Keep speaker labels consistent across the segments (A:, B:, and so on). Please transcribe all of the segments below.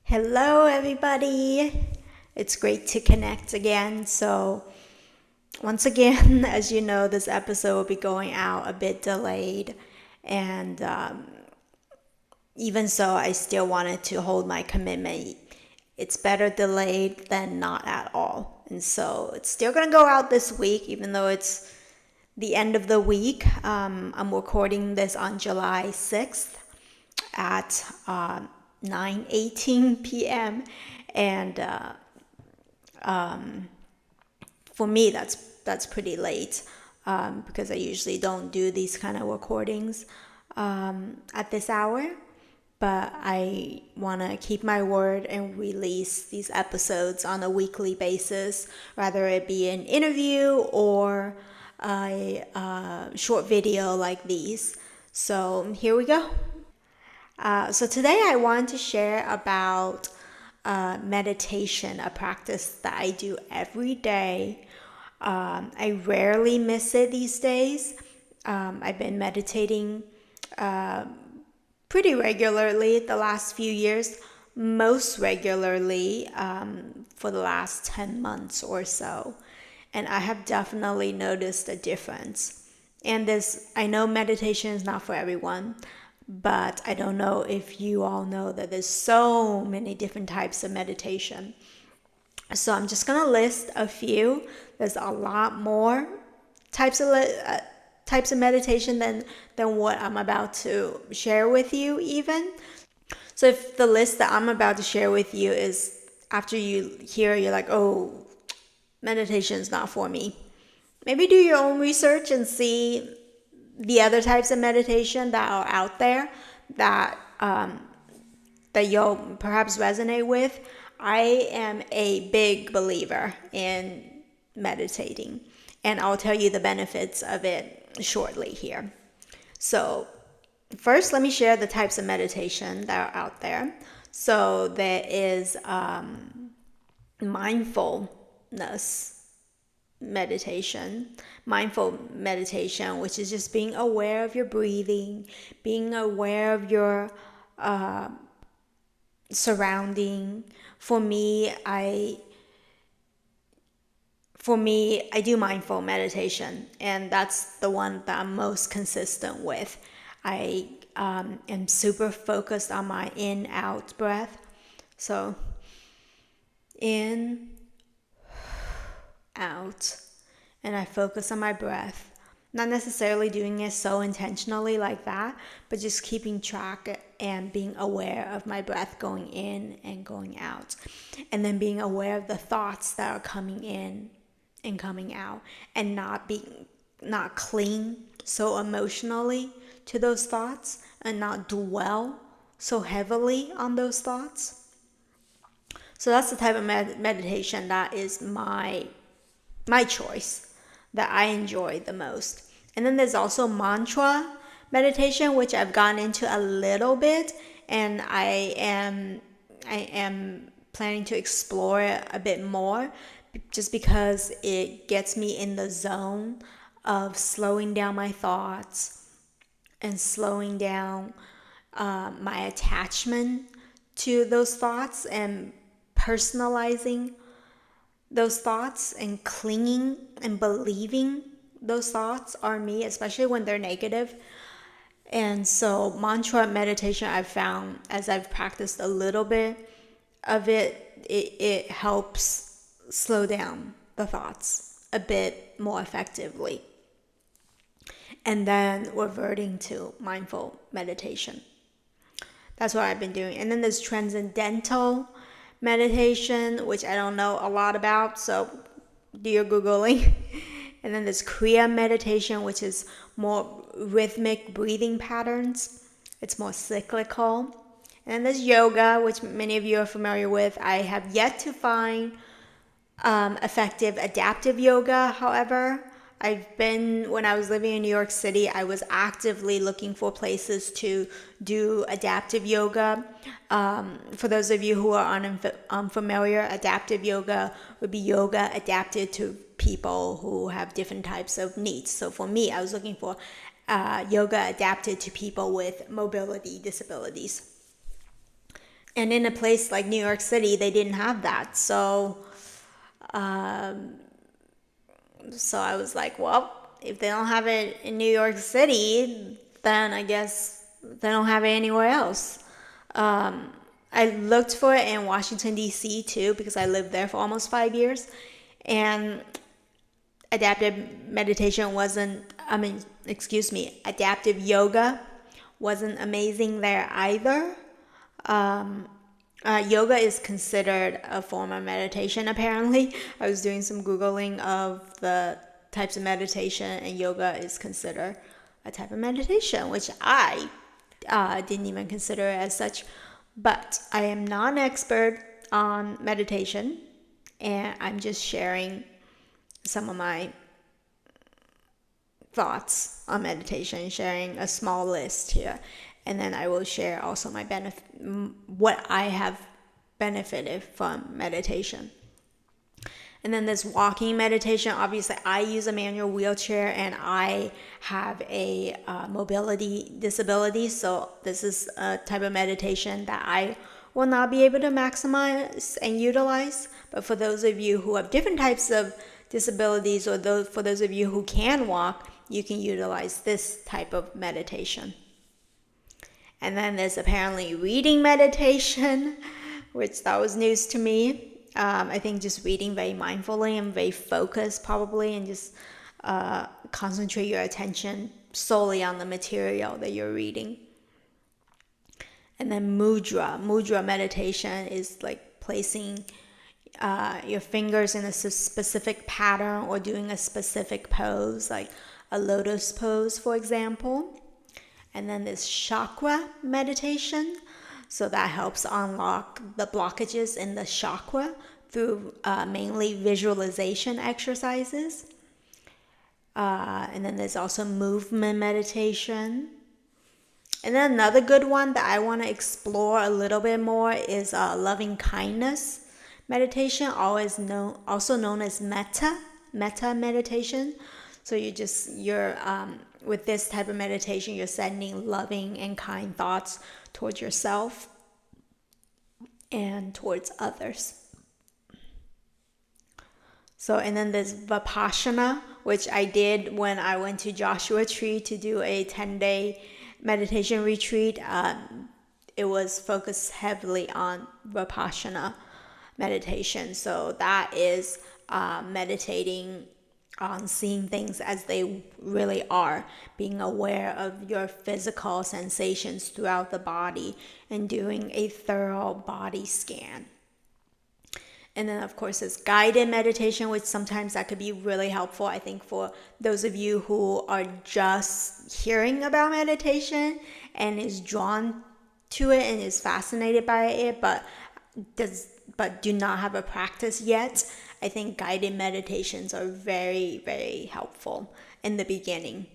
A: Hello, everybody. It's great to connect again. So, once again, as you know, this episode will be going out a bit delayed. And even so, I still wanted to hold my commitment. It's better delayed than not at all. And so, it's still going to go out this week, even though it's the end of the week. I'm recording this on July 6th at 9:18 p.m. And for me, that's pretty late because I usually don't do these kind of recordings at this hour. But I want to keep my word and release these episodes on a weekly basis, whether it be an interview or a short video like these. So here we go. So today I want to share about meditation, a practice that I do every day. I rarely miss it these days. I've been meditating pretty regularly the last few years, most regularly for the last 10 months or so. And I have definitely noticed a difference. And I know meditation is not for everyone, but I don't know if you all know that there's so many different types of meditation. So I'm just gonna list a few. There's a lot more types of meditation than what I'm about to share with you even. So if the list that I'm about to share with you is after you hear, you're like, oh, meditation is not for me. Maybe do your own research and see the other types of meditation that are out there that that you'll perhaps resonate with. I am a big believer in meditating, and I'll tell you the benefits of it shortly here. So, first, let me share the types of meditation that are out there. So, there is mindfulness meditation, mindful meditation, which is just being aware of your breathing, being aware of your surrounding. For me, I do mindful meditation, and that's the one that I'm most consistent with. I am super focused on my in-out breath. So, in, out, and I focus on my breath. Not necessarily doing it so intentionally like that, but just keeping track and being aware of my breath going in and going out. And then being aware of the thoughts that are coming in and coming out, and not cling so emotionally to those thoughts and not dwell so heavily on those thoughts. So that's the type of meditation that is my choice, that I enjoy the most. And then there's also mantra meditation, which I've gone into a little bit, and I am planning to explore it a bit more, just because it gets me in the zone of slowing down my thoughts and slowing down my attachment to those thoughts and personalizing those thoughts and clinging and believing those thoughts are me, especially when they're negative. And so, mantra meditation, I've found as I've practiced a little bit of it helps slow down the thoughts a bit more effectively. And then reverting to mindful meditation. That's what I've been doing. And then there's transcendental meditation, which I don't know a lot about, so do your Googling. And then there's Kriya meditation, which is more rhythmic breathing patterns. It's more cyclical. And then there's yoga, which many of you are familiar with. I have yet to find effective adaptive yoga, however. When I was living in New York City, I was actively looking for places to do adaptive yoga. For those of you who are unfamiliar, adaptive yoga would be yoga adapted to people who have different types of needs. So for me, I was looking for yoga adapted to people with mobility disabilities. And in a place like New York City, they didn't have that. So I was like, well, if they don't have it in New York City, then I guess they don't have it anywhere else. I looked for it in Washington, D.C. too, because I lived there for almost 5 years. And adaptive yoga wasn't amazing there either. Yoga is considered a form of meditation, apparently. I was doing some Googling of the types of meditation, and yoga is considered a type of meditation, which I didn't even consider as such. But I am not an expert on meditation, and I'm just sharing some of my thoughts on meditation, sharing a small list here. And then I will share also what I have benefited from meditation. And then this walking meditation, obviously I use a manual wheelchair and I have a mobility disability. So this is a type of meditation that I will not be able to maximize and utilize. But for those of you who have different types of disabilities, or for those of you who can walk, you can utilize this type of meditation. And then there's apparently reading meditation, which that was news to me. I think just reading very mindfully and very focused probably, and just concentrate your attention solely on the material that you're reading. And then mudra meditation is like placing your fingers in a specific pattern or doing a specific pose, like a lotus pose, for example. And then there's chakra meditation. So that helps unlock the blockages in the chakra through mainly visualization exercises. And then there's also movement meditation. And then another good one that I want to explore a little bit more is loving kindness meditation, also known as metta meditation. So you're with this type of meditation, you're sending loving and kind thoughts towards yourself and towards others. So, and then there's Vipassana, which I did when I went to Joshua Tree to do a 10-day meditation retreat. It was focused heavily on Vipassana meditation. So that is meditating on seeing things as they really are, being aware of your physical sensations throughout the body, and doing a thorough body scan. And then, of course, there's guided meditation, which sometimes that could be really helpful. I think for those of you who are just hearing about meditation and is drawn to it and is fascinated by it, but do not have a practice yet, I think guided meditations are very, very helpful in the beginning.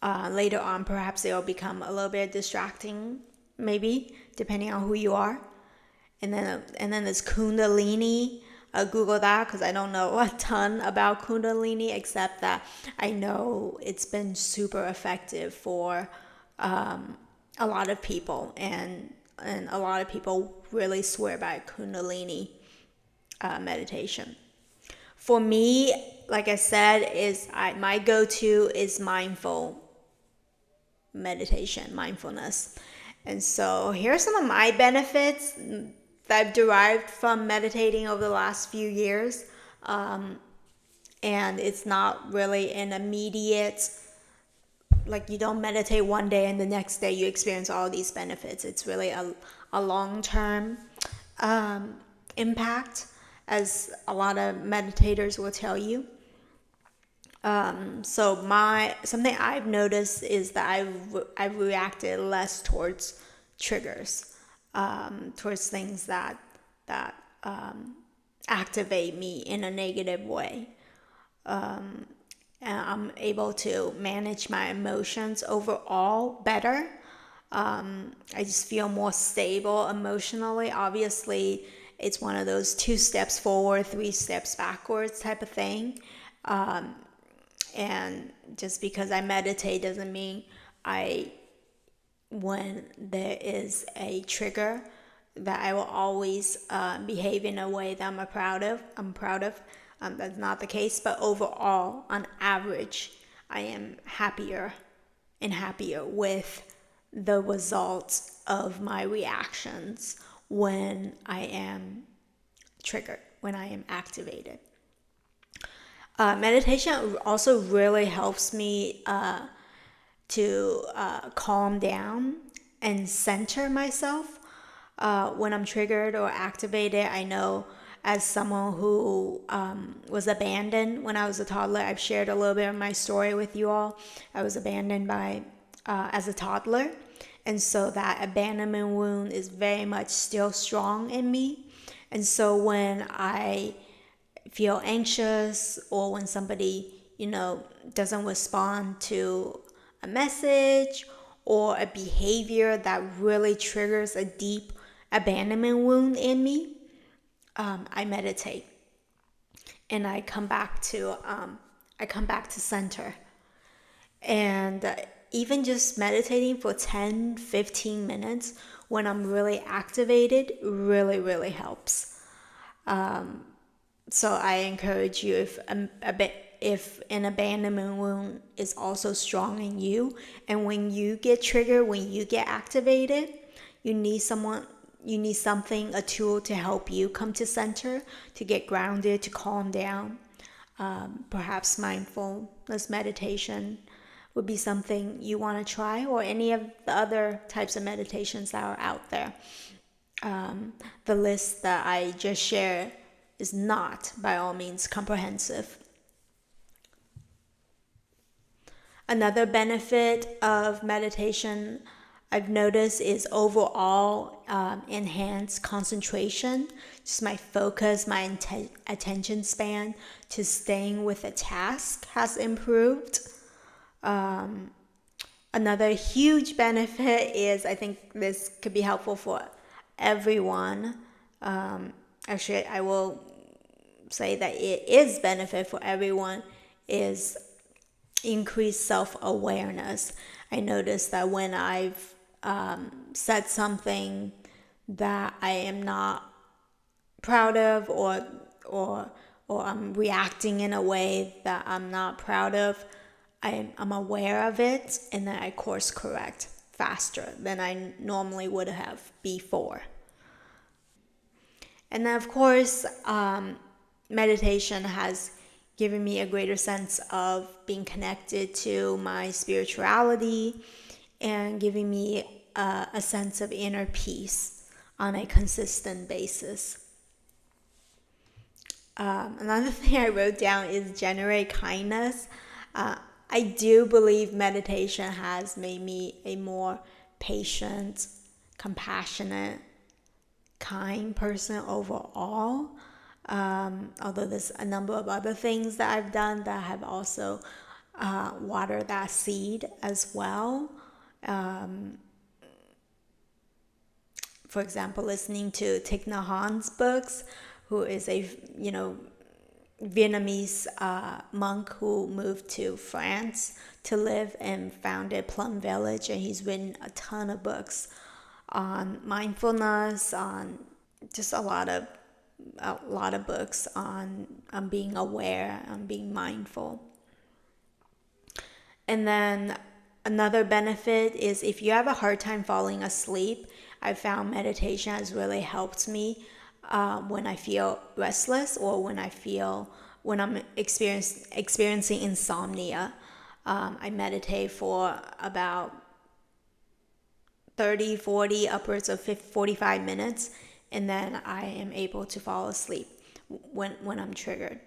A: Later on, perhaps they'll become a little bit distracting, maybe, depending on who you are. And then there's Kundalini. Google that, because I don't know a ton about Kundalini, except that I know it's been super effective for a lot of people, and a lot of people really swear by Kundalini meditation. For me, like I said, my go-to is mindful meditation, mindfulness. And so here are some of my benefits that I've derived from meditating over the last few years. And it's not really an immediate, like you don't meditate one day and the next day you experience all these benefits. It's really a long-term impact, as a lot of meditators will tell you. So something I've noticed is that I've reacted less towards triggers, towards things that activate me in a negative way. And I'm able to manage my emotions overall better. I just feel more stable emotionally. Obviously, it's one of those 2 steps forward, 3 steps backwards type of thing. And just because I meditate doesn't mean when there is a trigger that I will always behave in a way that I'm proud of. That's not the case, but overall, on average, I am happier and happier with the results of my reactions when I am triggered, when I am activated. Meditation also really helps me to calm down and center myself. When I'm triggered or activated, I know as someone who was abandoned when I was a toddler, I've shared a little bit of my story with you all. I was abandoned by as a toddler, and so that abandonment wound is very much still strong in me. And so when I feel anxious or when somebody, doesn't respond to a message or a behavior that really triggers a deep abandonment wound in me, I meditate and I come back to center. And even just meditating for 10-15 minutes when I'm really activated really, really helps. So I encourage you, if an abandonment wound is also strong in you, and when you get triggered, when you get activated, you need something, a tool to help you come to center, to get grounded, to calm down. Perhaps mindfulness meditation would be something you want to try, or any of the other types of meditations that are out there. The list that I just shared is not by all means comprehensive. Another benefit of meditation I've noticed is overall enhanced concentration. Just my focus, my attention span to staying with a task has improved. Another huge benefit is, I think this could be helpful for everyone. Actually, I will say that it is benefit for everyone, is increased self-awareness. I noticed that when I've said something that I am not proud of, or I'm reacting in a way that I'm not proud of, I'm aware of it, and then I course correct faster than I normally would have before. And then, of course, meditation has given me a greater sense of being connected to my spirituality and giving me a sense of inner peace on a consistent basis. Another thing I wrote down is generate kindness. I do believe meditation has made me a more patient, compassionate, kind person overall. Although there's a number of other things that I've done that have also watered that seed as well. For example, listening to Thich Nhat Hanh's books, who is a Vietnamese monk who moved to France to live and founded Plum Village, and he's written a ton of books on mindfulness, on just a lot of books on being aware, on being mindful. And then another benefit is if you have a hard time falling asleep, I found meditation has really helped me when I feel restless, or when I'm experiencing insomnia. I meditate for about 30, 40, upwards of 45 minutes, and then I am able to fall asleep when I'm triggered,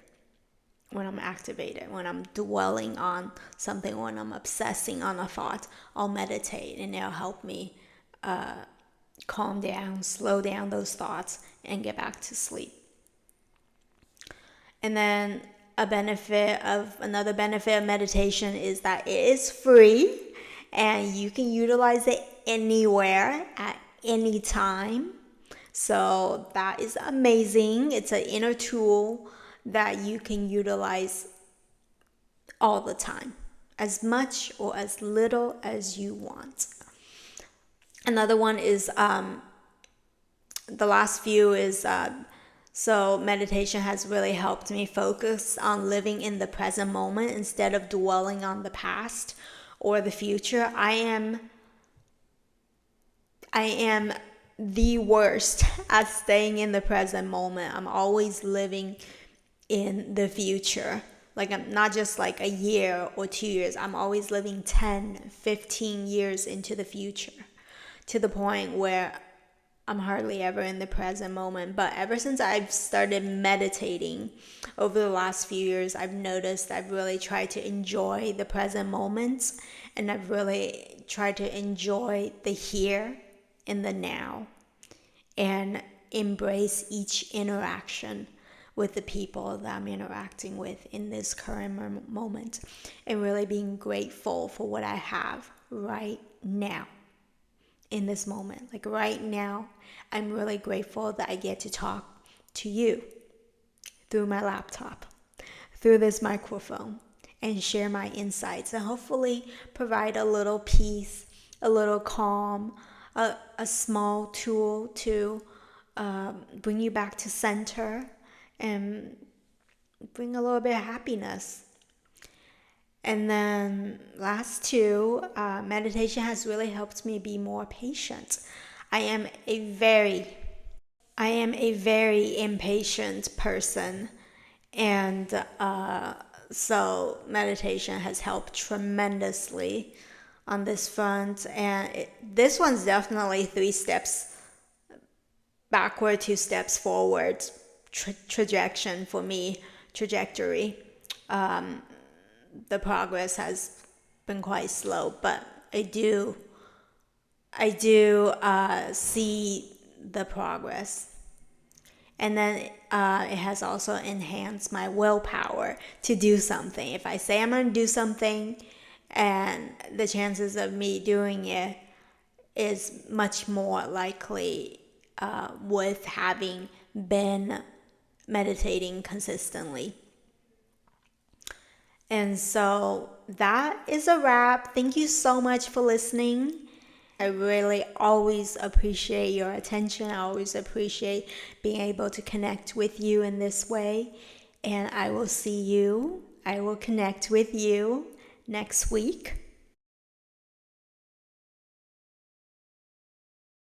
A: when I'm activated, when I'm dwelling on something, when I'm obsessing on a thought. I'll meditate, and it'll help me calm down, slow down those thoughts, and get back to sleep. And then another benefit of meditation is that it is free, and you can utilize it anywhere at any time. So that is amazing. It's an inner tool that you can utilize all the time, as much or as little as you want. Another one is the last few is so meditation has really helped me focus on living in the present moment instead of dwelling on the past or the future. I am the worst at staying in the present moment. I'm always living in the future. Like, I'm not just like a year or 2 years. I'm always living 10, 15 years into the future, to the point where I'm hardly ever in the present moment. But ever since I've started meditating over the last few years, I've noticed I've really tried to enjoy the present moments, and I've really tried to enjoy the here and the now, and embrace each interaction with the people that I'm interacting with in this current moment, and really being grateful for what I have right now in this moment. Like right now, I'm really grateful that I get to talk to you through my laptop, through this microphone, and share my insights, and hopefully provide a little peace, a little calm, a small tool to bring you back to center and bring a little bit of happiness. And then last two, meditation has really helped me be more patient. I am a very impatient person, and so meditation has helped tremendously on this front. And this one's definitely 3 steps backward, 2 steps forward trajectory for me. The progress has been quite slow, but I do see the progress. And then it has also enhanced my willpower to do something. If I say I'm going to do something, and the chances of me doing it is much more likely with having been meditating consistently. And so that is a wrap. Thank you so much for listening. I really always appreciate your attention. I always appreciate being able to connect with you in this way. And I will connect with you next week.